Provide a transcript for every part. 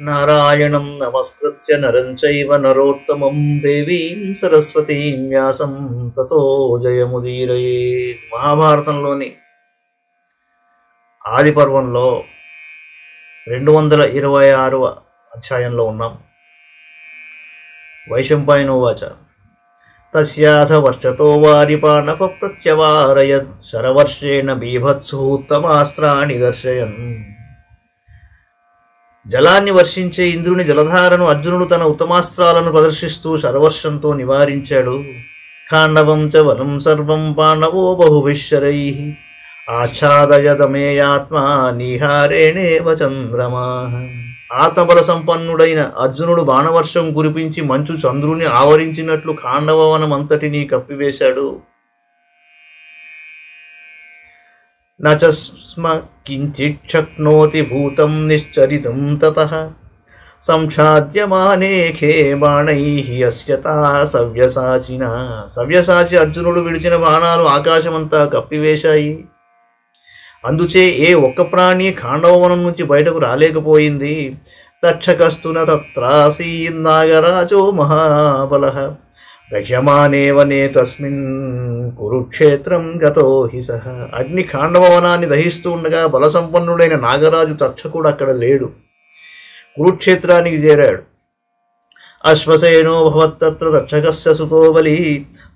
నారాయణం నమస్కృత్య నరం చైవ నరోత్తమం దేవీం సరస్వతీం వ్యాసం తతో జయముదీరయేత్. మహాభారతంలోని ఆది పర్వంలో 226వ అధ్యాయంలో ఉన్నాం. వైశంపాయనోవాచ తస్యాథ వర్షతో వారిపాణప ప్రత్యవారయత్ శరవర్షేణ బీభత్సూత్తమాస్త్రాణి దర్శయన్. జలాన్ని వర్షించే ఇంద్రుని జలధారను అర్జునుడు తన ఉత్తమాస్త్రాలను ప్రదర్శిస్తూ శరవర్షంతో నివారించాడు. ఖాండవం చ వనం సర్వం పాండవో బహుభిశ్శరైః ఆచ్ఛాదయదమేయాత్మా నీహారేణేవ చంద్రమా. ఆత్మబల సంపన్నుడైన అర్జునుడు బాణవర్షం కురిపించి మంచు చంద్రుని ఆవరించినట్లు ఖాండవవనమంతటినీ కప్పివేశాడు. నచ స్మ కించిత్ శక్నోతి భూతం నిశ్చరితం తతః సంఛాద్యమానేఖే బాణైః అస్యతా సవ్యసాచినా. సవ్యసాచి అర్జునుడు విడిచిన బాణాలు ఆకాశమంతా కప్పివేశాయి. అందుచే ఏ ఒక్క ప్రాణి ఖాండవవనం నుంచి బయటకు రాలేకపోయింది. తక్షకస్తున తత్రాసీన్నాగరాజో మహాబలః దహ్యమానేవనే తస్మిన్ కురుక్షేత్రం గతో హి సహ. అగ్ని ఖాండవవనాన్ని దహిస్తూ ఉండగా బలసంపన్నుడైన నాగరాజు తక్షకుడు అక్కడ లేడు, కురుక్షేత్రానికి చేరాడు. అశ్వసేనో భవత్తత్ర తక్షకస్య సుతో బలి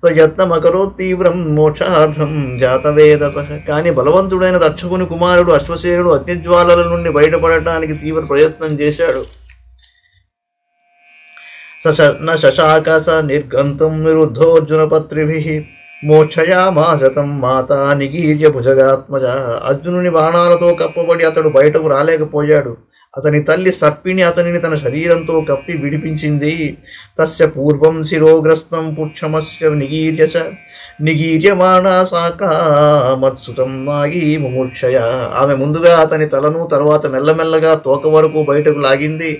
సయత్నమకరోత్ తీవ్రం మోక్షార్థం జాతవేదసః. కానీ బలవంతుడైన తక్షకుని కుమారుడు అశ్వసేనుడు అగ్నిజ్వాలల నుండి బయటపడటానికి తీవ్ర ప్రయత్నం చేశాడు. శశాక స నిర్గంతుం విరుద్ధోర్జునపత్రిభిః మోక్షయామాస తం మాతా నిగీర్య భుజగాత్మజ. అర్జునుని బాణాలతో కప్పబడి అతడు బయటకు రాలేకపోయాడు. అతని తల్లి సర్పిణి అతనిని తన శరీరంతో కప్పి విడిపించింది. తస్య పూర్వం శిరోగ్రస్తం పుక్షమస్య నిగీర్యమాణా సాకా మత్సుతం నాగీ ముమూర్ఛయ. ఆమె ముందుగా అతని తలను తర్వాత మెల్లమెల్లగా తోక వరకు బయటకు లాగింది.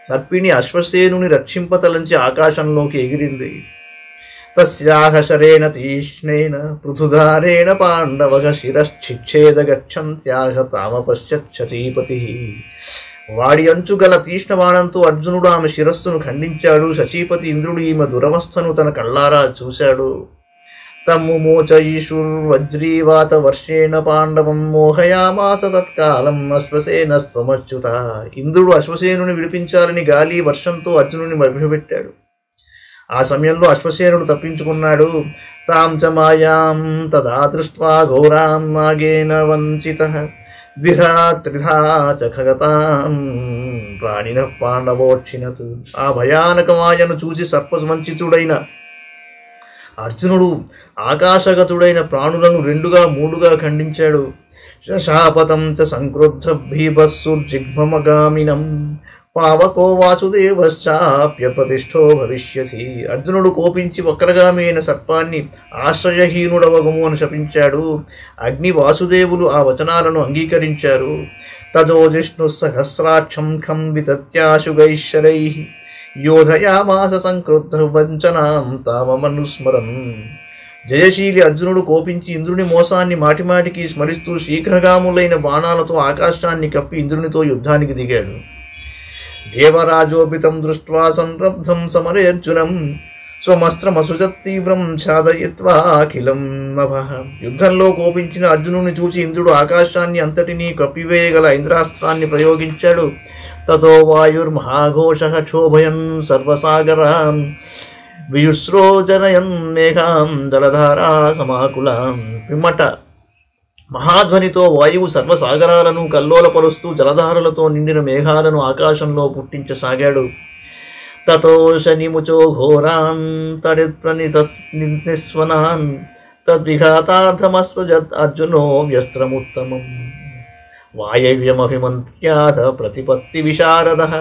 సర్పిణి అశ్వసేనుని రక్షింపతలంచి ఆకాశంలోకి ఎగిరింది. తస్యాహ శరేణ తీష్ణేన పృథుధారేణ పాండవః శిరశ్చిచ్ఛేద గచ్చంత్యాహ తామపశ్యత్. వాడి అంచు గల తీష్ణబాణంతో అర్జునుడు ఆమె శిరస్సును ఖండించాడు. శచీపతి ఇంద్రుడు ఈమె దురవస్థను తన కళ్ళారా చూశాడు. తమ్ముమోచయిషుర్వజ్రీవాత వర్షేణ పాండవం మోహయామాస తత్కాలం అశ్వసేనస్త్వమచ్యుత. ఇంద్రుడు అశ్వసేనుని విడిపించాలని గాలి వర్షంతో అర్జునుని మభ్యపెట్టాడు. ఆ సమయంలో అశ్వసేనుడు తప్పించుకున్నాడు. తాం చ మాయాం తదా దృష్ట్వా ఘోరాం నాగేన వంచితః ద్విధా త్రిధా చ ఖగతాం ప్రాణినః పాండవోక్షిణతు. ఆ భయానక మాయను చూసి సర్పవంచితుడైన అర్జునుడు ఆకాశగతుడైన ప్రాణులను 2గా 3గా ఖండించాడు. శాపతం చ సంక్రుద్ధ భీభత్సుర్జిఘ్మమగామినం పావకో వాసుదేవశ్చాప్యప్రతిష్ఠో భవిష్యసి. అర్జునుడు కోపించి వక్రగామి అయిన సర్పాన్ని ఆశ్రయహీనుడవగము అని శపించాడు. అగ్ని వాసుదేవులు ఆ వచనాలను అంగీకరించారు. తదో జిష్ణు సహస్రాక్షం ఖం వితత్యాశుగైశ్వరైః యోధయామాస సంక్రుద్ధ వంచనాం తామమనుస్మరం. జయశీలి అర్జునుడు కోపించి ఇంద్రుని మోసాన్ని మాటిమాటికి స్మరిస్తూ శీఘ్రగాములైన బాణాలతో ఆకాశాన్ని కప్పి ఇంద్రునితో యుద్ధానికి దిగాడు. దేవరాజోపితం దృష్ట్వా సంరబ్ధం సమరేర్జునం స్వమస్త్రమసుజత్ తీవ్రం ఛాదయిత్వా అఖిలం నభః. యుద్ధంలో కోపించిన అర్జునుని చూచి ఇంద్రుడు ఆకాశాన్ని అంతటినీ కప్పివేయగల ఇంద్రాస్త్రాన్ని ప్రయోగించాడు. తతో వాయుర్మహాఘోషః క్షోభయన్ సర్వసాగరాన్ వియుస్రోజనయన్ మేఘాం జలధారా సమాకులాం. పిమ్మట మహాధ్వనితో వాయువు సర్వసాగరాలను కల్లోలపరుస్తూ జలధారలతో నిండిన మేఘాలను ఆకాశంలో పుట్టించసాగాడు. తతో శనిముచో ఘోరాన్ తడిత్ప్రణితస్వనాన్ తద్విఘాతార్థమస్వజత్ అర్జునో వ్యస్త్రముత్తమం వాయవ్యమభిమంత్యాథ ప్రతిపత్తి విశారదః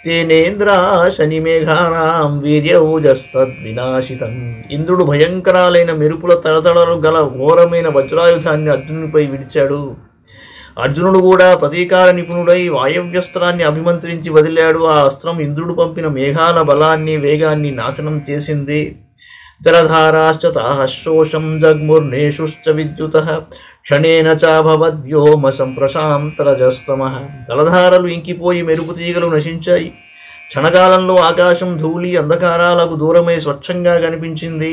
తేనేంద్రా శనిమేఘానాం వీర్యౌజస్తద్వినాశితం. ఇంద్రుడు భయంకరాలైన మెరుపుల తడతడలు గల ఘోరమైన వజ్రాయుధాన్ని అర్జునునిపై విడిచాడు. అర్జునుడు కూడా ప్రతీకార నిపుణుడై వాయవ్యస్త్రాన్ని అభిమంత్రించి వదిలాడు. ఆ అస్త్రం ఇంద్రుడు పంపిన మేఘాల బలాన్ని వేగాన్ని నాశనం చేసింది. జలధారాశ్చ తాః శోషం జగ్ముర్నేషుశ్చ విద్యుతః క్షణేన చాభవద్వ్యోమ సంప్రశాంతరజస్తమః. జలధారలు ఇంకిపోయి మెరుపు తీగలు నశించాయి. క్షణకాలంలో ఆకాశం ధూళి అంధకారాలకు దూరమై స్వచ్ఛంగా కనిపించింది.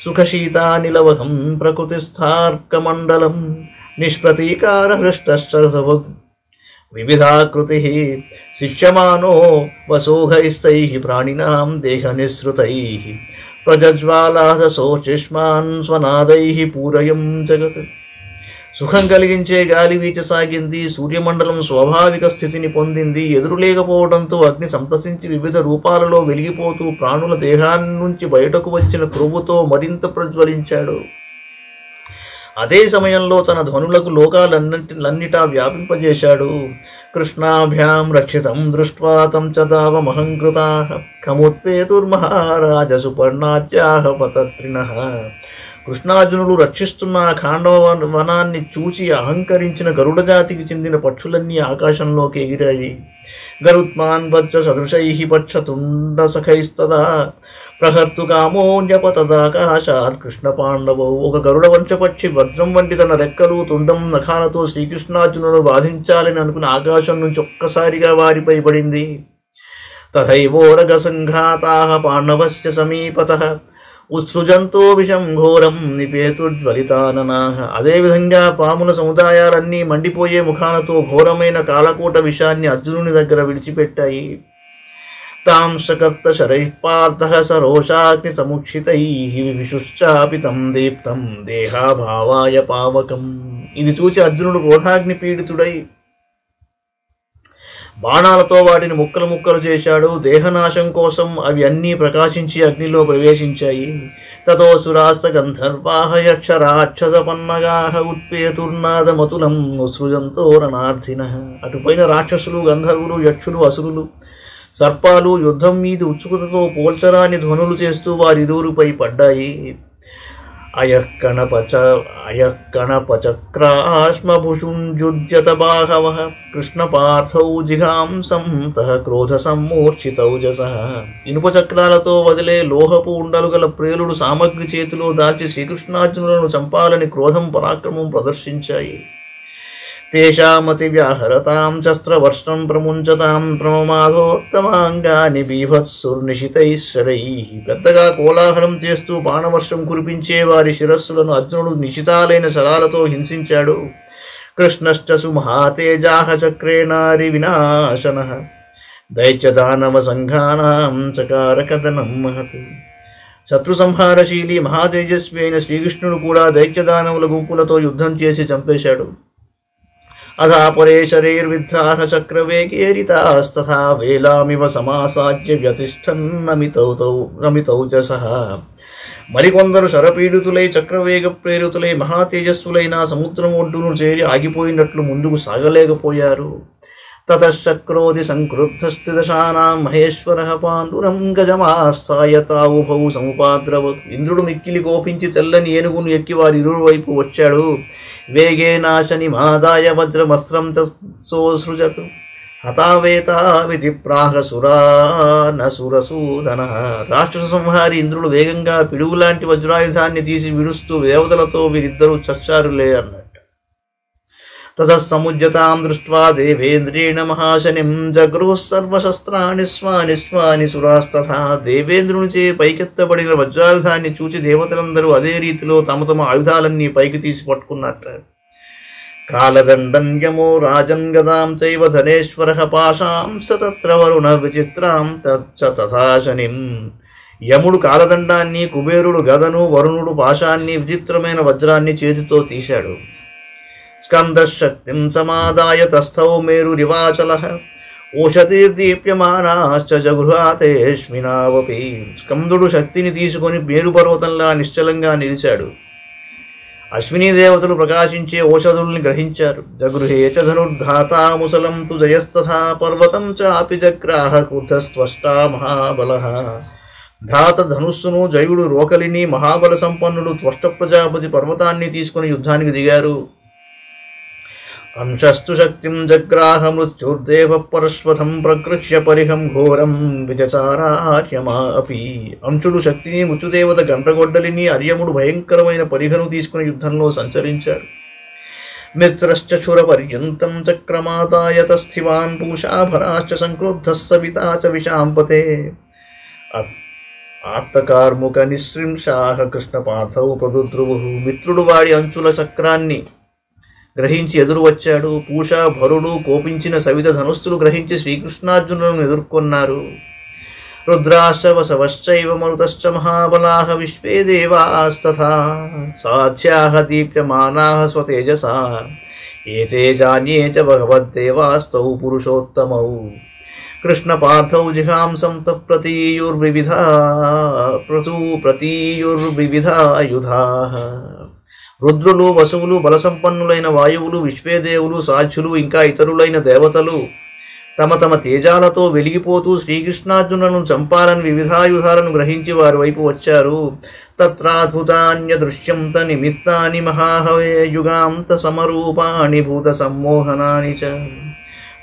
సుఖశీతానిలవహం ప్రకృతిస్థార్కమండలం నిష్ప్రతీకార హృష్టశ్చర్ధవ వివిధాకృతి శిష్యమానో వసోఘైస్తైః ప్రాణినాం దేహనిస్సృతైః ప్రజ్వాలాసోచిష్మాన్ స్వనాదైః పూరయం జగత్. సుఖం కలిగించే గాలి వీచసాగింది. సూర్యమండలం స్వాభావిక స్థితిని పొందింది. ఎదురు లేకపోవడంతో అగ్ని సంతసించి వివిధ రూపాలలో వెలిగిపోతూ ప్రాణుల దేహాన్ని నుంచి బయటకు వచ్చిన క్రొవ్వుతో మరింత ప్రజ్వలించాడు. అదే సమయంలో తన ధ్వనులకు లోకాలన్నిటా వ్యాపింపజేశాడు. కృష్ణాభ్యాం రక్షితం దృష్ట్వా తం చ దావమహంకృతాః కముత్పేతుర్మహారాజ సుపర్ణాచ్యాః పతత్రిణః. కృష్ణార్జునులు రక్షిస్తున్న ఖాండవ వనాన్ని చూచి అహంకరించిన గరుడ జాతికి చెందిన పక్షులన్నీ ఆకాశంలోకి ఎగిరాయి. గరుత్మాన్ వజ్ర సదృశైః పక్షతుండ సఖైస్తదా ప్రహర్తు కామోన్యపతదాకాశాత్ కృష్ణ పాండవౌ. ఒక గరుడ వంశపక్షి వజ్రం వంటి తన రెక్కలు తుండం నఖాలతో శ్రీకృష్ణార్జునులను బాధించాలని అనుకుని ఆకాశం నుంచి ఒక్కసారిగా వారిపై పడింది. తథైవోరగ సంఘాతాః పాండవస్య సమీపతః ఉత్సృజంతో విషం ఘోరం నిపేతుర్జ్వలితాననాః. అదేవిధంగా పాముల సముదాయాలన్నీ మండిపోయే ముఖాలతో ఘోరమైన కాలకూట విషాన్ని అర్జునుని దగ్గర విడిచిపెట్టాయి. తాం సకర్త శరైః పార్థః సరోషాగ్ని సముక్షితైః విశుశ్చాపి తం దీప్తం దేహాభావాయ పావకం. ఇది చూచి అర్జునుడు క్రోధాగ్ని పీడితుడై బాణాలతో వాటిని ముక్కలు ముక్కలు చేశాడు. దేహనాశం కోసం అవి అన్నీ ప్రకాశించి అగ్నిలో ప్రవేశించాయి. తతోసురాస్త గంధర్వాః యక్ష రాక్షస పన్నగాః ఉత్పేతుర్నాదమతులం ఉత్సృజంతో రణార్థినః. అటుపైన రాక్షసులు, గంధర్వులు, యక్షులు, అసురులు, సర్పాలు యుద్ధం మీద ఉత్సుకతతో పోల్చరాని ధ్వనులు చేస్తూ వారిరువురిపై పడ్డాయి. అయఃకణపచక్రాశ్మభుషుంజుజ్యత బాహవః కృష్ణపార్థౌ జిఘాంసంతః క్రోధ సమ్మూర్ఛితౌజసః. ఇనుప చక్రాలతో వదిలే లోహపు ఉండలు గల ప్రేలుడు సామగ్రి చేతిలో దాల్చి శ్రీకృష్ణార్జునులను చంపాలని క్రోధం పరాక్రమం ప్రదర్శించాయి. తేషామతి వ్యాహరతాం శస్త్రవర్షం ప్రముంచతాం ప్రమమాధోత్తమాంగాని బీభత్సుర్నిశితైశ్వరైః. పెద్దగా కోలాహలం చేస్తూ బాణవర్షం కురిపించే వారి శిరస్సులను అర్జునుడు నిశితాలైన శరాలతో హింసించాడు. కృష్ణశ్చ సుమహాతేజాః చక్రేణారి వినాశనః దైత్యదానవ సంఘానాం చకారకదనం మహత్. శత్రు సంహారశీలి మహాతేజస్వి అయిన శ్రీకృష్ణుడు కూడా దైత్యదానవుల గుంపులతో యుద్ధం చేసి చంపేశాడు. అథాపరే శరైర్విద్ధాః చక్రవేగేరితాస్తథా వేలామివ సమాసాద్య వ్యతిష్ఠన్నమితౌజసః. మరికొందరు శరపీడితులై చక్రవేగ ప్రేరితులై మహాతేజస్సులైన సముద్రం ఒడ్డును చేరి ఆగిపోయినట్లు ముందుకు సాగలేకపోయారు. తతశ్చక్రోధి సంక్రుద్ధస్థితశానాం మహేశ్వరః పాండురం గజమాస్థాయ తావుభౌ సముపాద్రవత్. ఇంద్రుడు మిక్కిలి కోపించి తెల్లని ఏనుగును ఎక్కి వారి ఇరువురు వైపు వచ్చాడు. వేగేనాశని మాదాయ వజ్రమస్త్రం చ సోసృజత్ హతావేతా విధి ప్రాహసురానసురసూదనః. రాక్షస సంహారి ఇంద్రుడు వేగంగా పిడుగులాంటి వజ్రాయుధాన్ని తీసి విడుస్తూ దేవతలతో వీరిద్దరూ చచ్చారులే అన్నాడు. తతస్సముజ్యతాం దృష్ట్వా దేవేంద్రేణ మహాశనిం జగృహుః సర్వశస్త్రాణి స్వాని స్వాని సురాస్తథా. దేవేంద్రునిచే పైకెత్తబడిన వజ్రాయుధాన్ని చూచి దేవతలందరూ అదే రీతిలో తమ తమ ఆయుధాలన్నీ పైకి తీసి పట్టుకున్నట్ట. కాలదండన్యమో రాజన్ గదాం చైవ ధనేశ్వరః పాశాం స తత్ర వరుణ విచిత్రాం తచ్చ తథా శనిం. యముడు కాలదండాన్ని, కుబేరుడు గదను, వరుణుడు పాశాన్ని, విచిత్రమైన వజ్రాన్ని చేతితో తీశాడు. స్కందశక్తిం సమాదాయ తస్థౌ మేరురివాచలః ఓషధీర్దీప్యమానాశ్చ జగృహాతేష్మినావపి. స్కందుడు శక్తిని తీసుకొని మేరు పర్వతంలా నిశ్చలంగా నిలిచాడు. అశ్వినీ దేవతలు ప్రకాశించే ఓషధుల్ని గ్రహించారు. జగృహే చ ధనుర్ధాతా ముసలం తు జయస్తథా పర్వతం చాపి జగ్రాహ క్రుద్ధస్త్వష్టా మహాబలః. ధాత ధనుస్సును, జయుడు రోకలిని, మహాబల సంపన్నుడు త్వష్ట ప్రజాపతి పర్వతాన్ని తీసుకుని యుద్ధానికి దిగారు. అంశస్తు శక్తిం జగ్రాహ మృత్యుర్దేవ పరశ్వతం ప్రగృహ్య పరిహం ఘోరం విచచారార్యమా అపి. అంశుడు శక్తిని, మృత్యుదేవత గంటగొడ్డలిని, అర్యముడు భయంకరమైన పరిహను తీసుకుని యుద్ధంలో సంచరించారు. మిత్రశ్చ క్షురపర్యంతం చక్రమాదాయ తస్థివాన్ పూషాభరాశ్చ సంక్రుద్ధః సవితా చ విశాంపతే. ఆత్మకార్ముక నిశృంషాః కృష్ణపార్థౌ ప్రదుద్రువుః. మిత్రుడు వాడి అంచుల చక్రాన్ని గ్రహించి ఎదురు వచ్చాడు. పూషా భరుడు కోపించిన సవిత ధనుస్సులు గ్రహించి శ్రీకృష్ణార్జునులను ఎదుర్కొన్నారు. రుద్రాశ్చ వసవశ్చైవ మరుతశ్చ మహాబలాః విశ్వే దేవాస్తథా సాధ్యాః దీప్యమానాః స్వతేజసా ఏతే జాన్యే చ భగవద్దేవాస్తౌ పురుషోత్తమౌ. కృష్ణపార్థౌ జిహాంసం ప్రతీయుర్వివిధాయుధాః. రుద్రులు, వసువులు, బలసంపన్నులైన వాయువులు, విశ్వేదేవులు, సాధ్యులు, ఇంకా ఇతరులైన దేవతలు తమ తమ తేజాలతో వెలిగిపోతూ శ్రీకృష్ణార్జునులను చంపాలని వివిధాయుధాలను గ్రహించి వారి వైపు వచ్చారు. తత్రాద్భుతాన్య దృశ్యంత నిమిత్తాని మహాహవే యుగాంత సమరూపాణి భూత సమ్మోహనాని చ.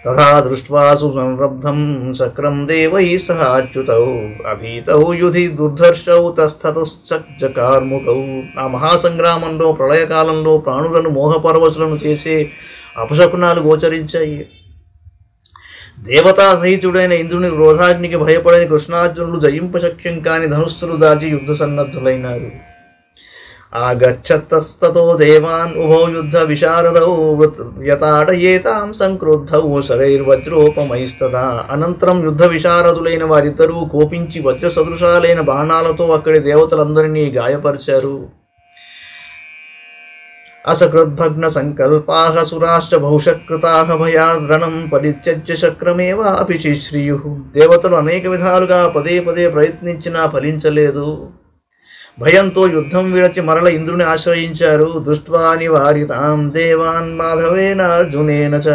తథా దృష్ట్వా సుసంరబ్ధం చక్రం దేవైః సహ అచ్యుతౌ అభీతౌ యుధి దుర్ధర్షౌ తస్థతశ్చకార్ముకౌ. ఆ మహాసంగ్రామంలో ప్రళయకాలంలో ప్రాణులను మోహపరవశులను చేసే అపశకునాలు గోచరించాయి. దేవతా సహితుడైన ఇంద్రుని క్రోధాగ్నికి భయపడని కృష్ణార్జునులు జయింపశక్యం కాని ధనుస్సులు దాచి యుద్ధ సన్నద్ధులైనారు. ఆగచ్చతస్తతో దేవాన్ ఉభౌ యుద్ధ విశారదౌ యతాడయేతాం సంక్రుద్ధౌ శరైర్వజ్రోపమైస్తదా. అనంతరం యుద్ధ విశారదులైన వారిద్దరూ కోపించి వజ్ర సదృశాలైన బాణాలతో అక్కడి దేవతలందరినీ గాయపరిచారు. అసకృద్భగ్న సంకల్పాః సురాశ్చ బహుశకృతాః భయాద్రణం పరిత్యజ్య చక్రమేవ అపిచిశ్రియుః. దేవతలు అనేక విధాలుగా పదే పదే ప్రయత్నించినా ఫలించలేదు. భయంతో యుద్ధం విడచి మరల ఇంద్రుని ఆశ్రయించారు. దృష్ట్వా నివారితాం దేవాన్ మాధవేన అర్జునేన చ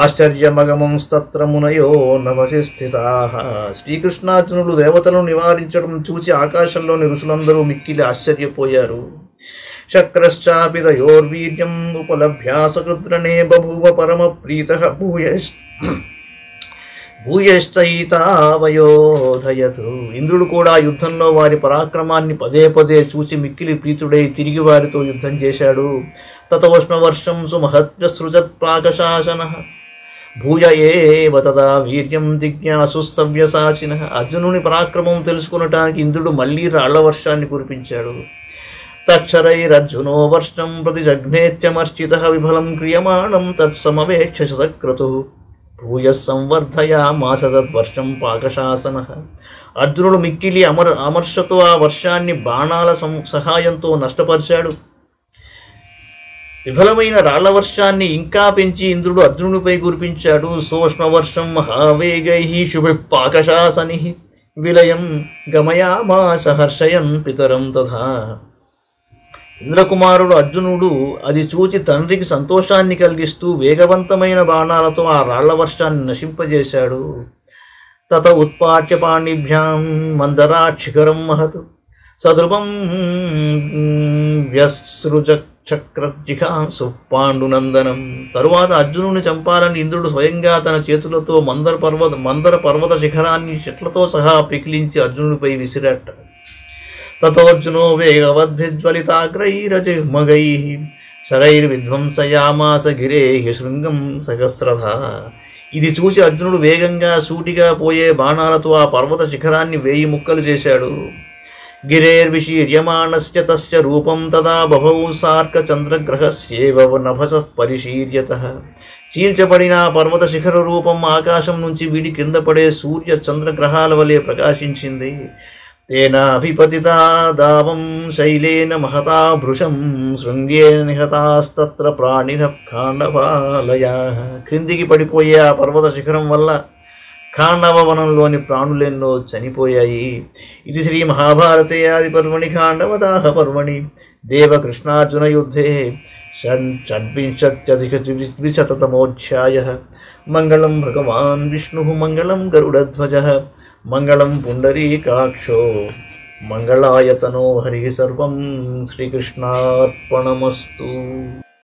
ఆశ్చర్యమగమంస్తత్ర మునయో నభసి స్థితాః. శ్రీకృష్ణార్జునులు దేవతలను నివారించడం చూచి ఆకాశంలోని ఋషులందరూ మిక్కిలి ఆశ్చర్యపోయారు. శక్రశ్చాపి తయోర్వీర్యం ఉపలభ్యాసకృద్రణే బభూవ పరమ ప్రీతః భూయశ్చైతావయోధయతు. ఇంద్రుడు కూడా యుద్ధంలో వారి పరాక్రమాన్ని పదే పదే చూచి మిక్కిలి ప్రీతుడై తిరిగి వారితో యుద్ధం చేశాడు. తతోష్ణవర్షం సుమహత్యసృజత్ ప్రాకశాసనః భూయ ఏవ తదా వీర్యం జిజ్ఞాసు సవ్యసాచినః. అర్జునుని పరాక్రమం తెలుసుకునటానికి ఇంద్రుడు మళ్లీ రాళ్ల వర్షాన్ని కురిపించాడు. తక్షరైరర్జునో వర్షం ప్రతి జఘ్నేత్యమర్చితః విఫలం క్రియమాణం తత్సమవేక్ష శతక్రతుః భూయః సంవర్ధయామాస తద్వర్షం పాకశాసనః. అర్జునుడు మిక్కిలి అమర్షతో ఆ వర్షాన్ని బాణాల సహాయంతో నష్టపరిచాడు. విఫలమైన రాళ్ల వర్షాన్ని ఇంకా పెంచి ఇంద్రుడు అర్జునుడిపై కురిపించాడు. సోష్మవర్షం మహావేగైః శుభిః పాకశాసనిః విలయం గమయామాస హర్షయన్ పితరం తథా. ఇంద్రకుమారుడు అర్జునుడు అది చూచి తండ్రికి సంతోషాన్ని కలిగిస్తూ వేగవంతమైన బాణాలతో ఆ రాళ్ల వర్షాన్ని నశింపజేశాడు. తత ఉత్పాట్య పాణిభ్యాం మందరాక్షిఖరం మహత్ సదృపం వ్యసృజక్రజిఘాంసు పాండునందనం. తరువాత అర్జునుని చంపాలని ఇంద్రుడు స్వయంగా తన చేతులతో మందర పర్వత శిఖరాన్ని చెట్లతో సహా పికిలించి అర్జునుడిపై విసిరాట. తతోర్జునో వేగవద్భిజ్వలితాగ్రైరజిహ్మగైః శరైర్విధ్వంసయామాస గిరేః శృంగం సహస్రధా. ఇది చూసి అర్జునుడు వేగంగా సూటిగా పోయే బాణాలతో ఆ పర్వత శిఖరాన్ని 1000 ముక్కలు చేశాడు. గిరేర్విశీర్యమాణస్య తస్య రూపం తదా బభౌ సార్క చంద్రగ్రహస్యేవ నభసః పరిశీర్యతః. చీల్చబడిన పర్వత శిఖర రూపం ఆకాశం నుంచి వీడి కింద పడే సూర్య చంద్రగ్రహాల వలె ప్రకాశించింది. తేనాభిపతితా దావం శైలేన మహతా భృశం శృంగేన నిహతాస్తత్ర ప్రాణినః ఖాండవాలయాః. క్రిందికి పడిపోయే ఆ పర్వత శిఖరం వల్ల ఖాండవ వనంలోని ప్రాణులెన్నో చనిపోయాయి. ఇది శ్రీ మహాభారతే ఆది పర్వణి ఖాండవదాహ పర్వణి దేవకృష్ణార్జున యుద్ధే షడ్వింశత్యధికద్విశతమోధ్యాయః. మంగళం భగవాన్ విష్ణుః మంగళం గరుడధ్వజః మంగళం పుండరీకాక్షో మంగళాయతనో హరి. సర్వం శ్రీకృష్ణార్పణమస్తు.